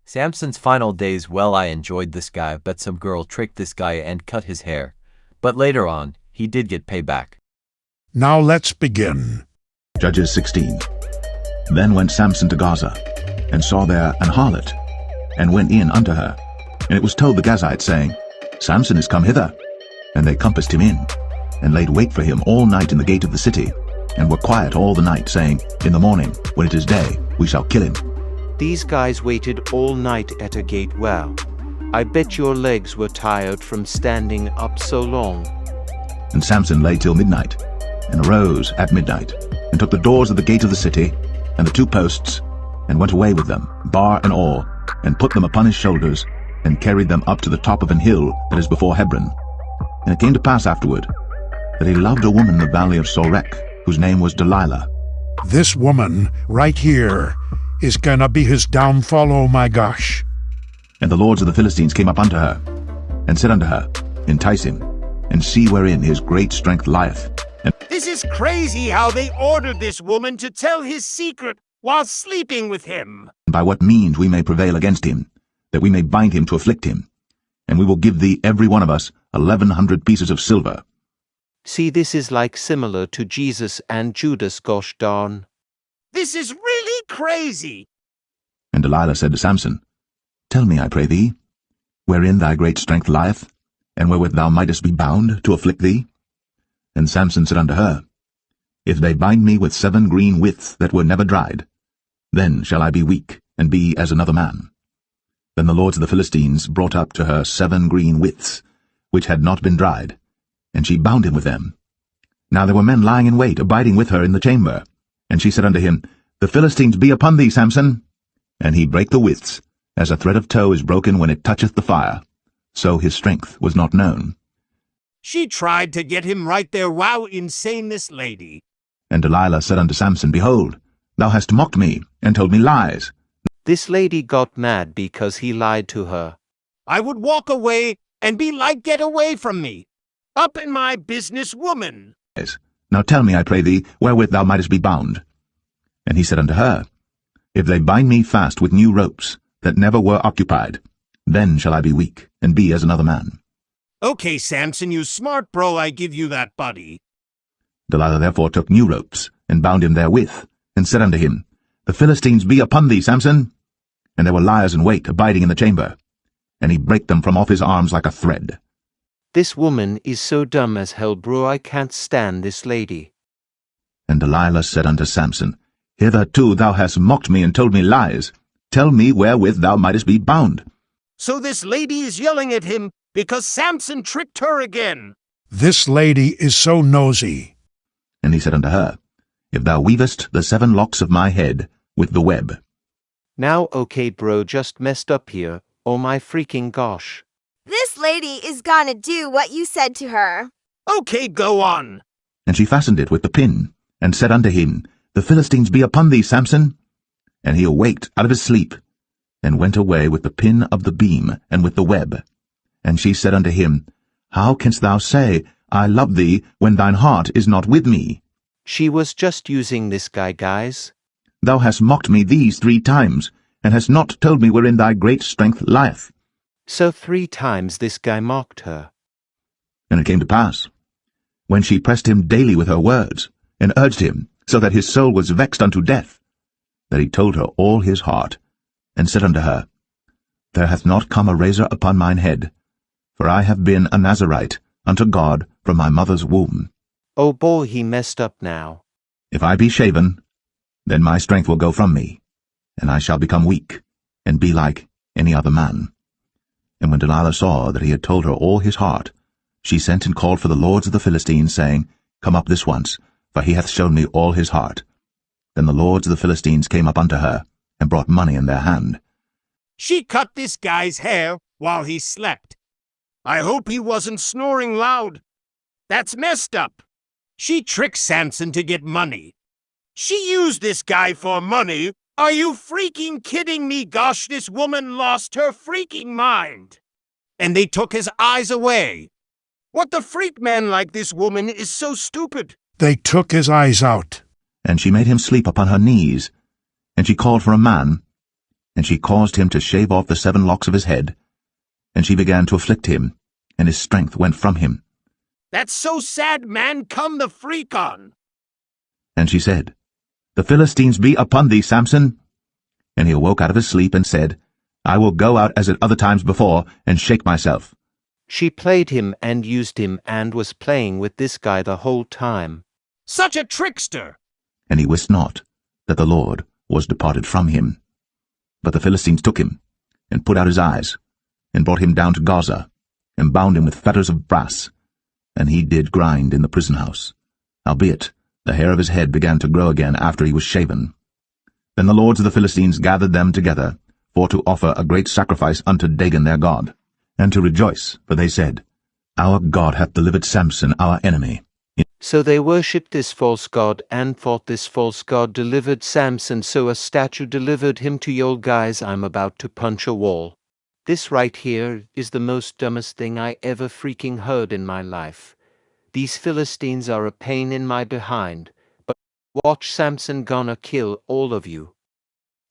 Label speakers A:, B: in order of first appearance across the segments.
A: Samson's final days. Well, I enjoyed this guy, but some girl tricked this guy and cut his hair. But later on, he did get payback.
B: Now let's begin.
C: Judges 16. Then went Samson to Gaza, and saw there an harlot, and went in unto her. And it was told the Gazites, saying, Samson is come hither. And they compassed him in, and laid wait for him all night in the gate of the city, and were quiet all the night, saying, In the morning, when it is day, we shall kill him.
D: These guys waited all night at a gate. Well, I bet your legs were tired from standing up so long.
C: And Samson lay till midnight, and arose at midnight, and took the doors of the gate of the city, and the two posts, and went away with them, bar and all, and put them upon his shoulders, and carried them up to the top of an hill that is before Hebron. And it came to pass afterward, that he loved a woman in the valley of Sorek, whose name was Delilah.
B: This woman right here is gonna be his downfall, oh my gosh.
C: And the lords of the Philistines came up unto her, and said unto her, Entice him, and see wherein his great strength lieth. And
E: This is crazy how they ordered this woman to tell his secret while sleeping with him.
C: by what means we may prevail against him, that we may bind him to afflict him. And we will give thee every one of us 1,100 pieces of silver.
D: See, this is like similar to Jesus and Judas, gosh darn.
E: This is really crazy.
C: And Delilah said to Samson, Tell me, I pray thee, wherein thy great strength lieth, and wherewith thou mightest be bound to afflict thee? And Samson said unto her, If they bind me with 7 green withs that were never dried, then shall I be weak, and be as another man. Then the lords of the Philistines brought up to her 7 green withs, which had not been dried, and she bound him with them. Now there were men lying in wait, abiding with her in the chamber. And she said unto him, The Philistines be upon thee, Samson. And he brake the withs, as a thread of tow is broken when it toucheth the fire. So his strength was not known.
E: She tried to get him right there. Wow, insane this lady.
C: And Delilah said unto Samson, Behold, thou hast mocked me, and told me lies.
D: This lady got mad because he lied to her.
E: I would walk away and be like, Get away from me. Up in my business, woman.
C: Now tell me, I pray thee, wherewith thou mightest be bound. And he said unto her, If they bind me fast with new ropes, that never were occupied, then shall I be weak, and be as another man.
E: Okay, Samson, you smart bro, I give you that buddy.
C: Delilah therefore took new ropes, and bound him therewith, and said unto him, The Philistines be upon thee, Samson. And there were liers in wait, abiding in the chamber. And he brake them from off his arms like a thread.
D: This woman is so dumb as hell, bro. I can't stand this lady.
C: And Delilah said unto Samson, Hitherto thou hast mocked me and told me lies. Tell me wherewith thou mightest be bound.
E: So this lady is yelling at him because Samson tricked her again.
B: This lady is so nosy.
C: And he said unto her, If thou weavest the 7 locks of my head with the web.
D: Now, okay, bro, just messed up here. Oh my freaking gosh.
F: This lady is gonna do what you said to her.
E: Okay, go on.
C: And she fastened it with the pin, and said unto him, The Philistines be upon thee, Samson. And he awaked out of his sleep, and went away with the pin of the beam, and with the web. And she said unto him, How canst thou say, I love thee, when thine heart is not with me?
D: She was just using this guy, guys.
C: Thou hast mocked me these 3 times, and hast not told me wherein thy great strength lieth.
D: So 3 times this guy mocked her.
C: And it came to pass, when she pressed him daily with her words, and urged him, so that his soul was vexed unto death, that he told her all his heart, and said unto her, There hath not come a razor upon mine head, for I have been a Nazarite unto God from my mother's womb.
D: Oh boy, he messed up now.
C: If I be shaven, then my strength will go from me, and I shall become weak, and be like any other man. And when Delilah saw that he had told her all his heart, she sent and called for the lords of the Philistines, saying, Come up this once, for he hath shown me all his heart. Then the lords of the Philistines came up unto her, and brought money in their hand.
E: She cut this guy's hair while he slept. I hope he wasn't snoring loud. That's messed up. She tricked Samson to get money. She used this guy for money. Are you freaking kidding me? Gosh, this woman lost her freaking mind. And they took his eyes away. What the freak man like this woman is so stupid.
B: They took his eyes out.
C: And she made him sleep upon her knees. And she called for a man, And she caused him to shave off the 7 locks of his head, and she began to afflict him, and his strength went from him.
E: That's so sad, man. Come the freak on.
C: And she said, The Philistines be upon thee, Samson. And he awoke out of his sleep and said, I will go out as at other times before, and shake myself.
D: She played him and used him and was playing with this guy the whole time.
E: Such a trickster.
C: And he wist not that the Lord was departed from him. But the Philistines took him, and put out his eyes, and brought him down to Gaza, and bound him with fetters of brass, and he did grind in the prison house. Howbeit, the hair of his head began to grow again after he was shaven. Then the lords of the Philistines gathered them together, for to offer a great sacrifice unto Dagon their god, and to rejoice, for they said, Our God hath delivered Samson our enemy.
D: So they worshipped this false god and thought this false god delivered Samson, so a statue delivered him to you guys. I'm about to punch a wall. This right here is the most dumbest thing I ever freaking heard in my life. These Philistines are a pain in my behind, but watch Samson gonna kill all of you.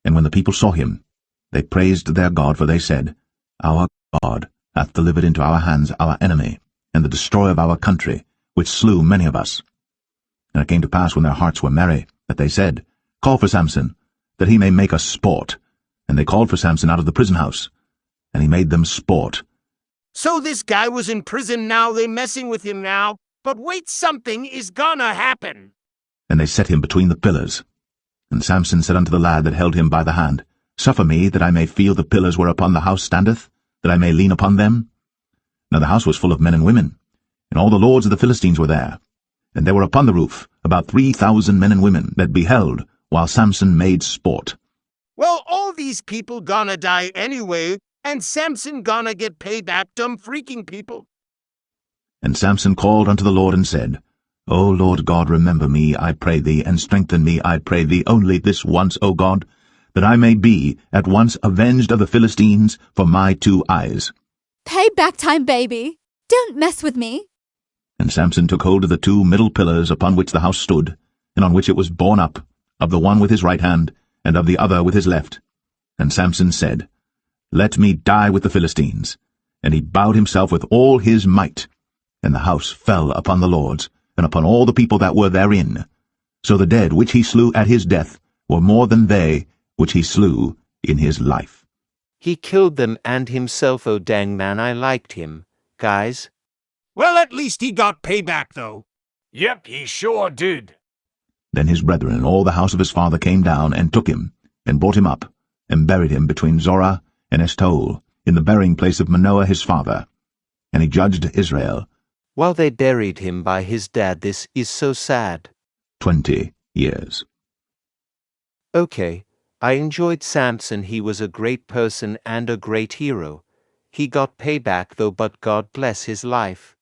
C: And when the people saw him, they praised their God, for they said, Our God hath delivered into our hands our enemy, and the destroyer of our country, which slew many of us. And it came to pass, when their hearts were merry, that they said, Call for Samson, that he may make us sport. And they called for Samson out of the prison house, and he made them sport.
E: So this guy was in prison, now they messing with him now. But wait, something is gonna happen.
C: And they set him between the pillars. And Samson said unto the lad that held him by the hand, Suffer me, that I may feel the pillars whereupon the house standeth, that I may lean upon them. Now the house was full of men and women, and all the lords of the Philistines were there. And there were upon the roof about 3,000 men and women that beheld while Samson made sport.
E: Well, all these people gonna die anyway, and Samson gonna get payback, dumb freaking people.
C: And Samson called unto the Lord and said, O Lord God, remember me, I pray thee, and strengthen me, I pray thee, only this once, O God, that I may be at once avenged of the Philistines for my 2 eyes.
G: Payback time, baby. Don't mess with me.
C: And Samson took hold of the 2 middle pillars upon which the house stood, and on which it was borne up, of the one with his right hand, and of the other with his left. And Samson said, Let me die with the Philistines. And he bowed himself with all his might. And the house fell upon the lords, and upon all the people that were therein. So the dead which he slew at his death were more than they which he slew in his life.
D: He killed them and himself. Oh dang man, I liked him. Guys?
E: Well, at least he got payback, though.
H: Yep, he sure did.
C: Then his brethren and all the house of his father came down, and took him, and brought him up, and buried him between Zorah and Eshtaol, in the burying place of Manoah his father. And he judged Israel
D: While they buried him by his dad. This is so sad.
C: 20 years.
D: Okay, I enjoyed Samson. He was a great person and a great hero. He got payback though, but God bless his life.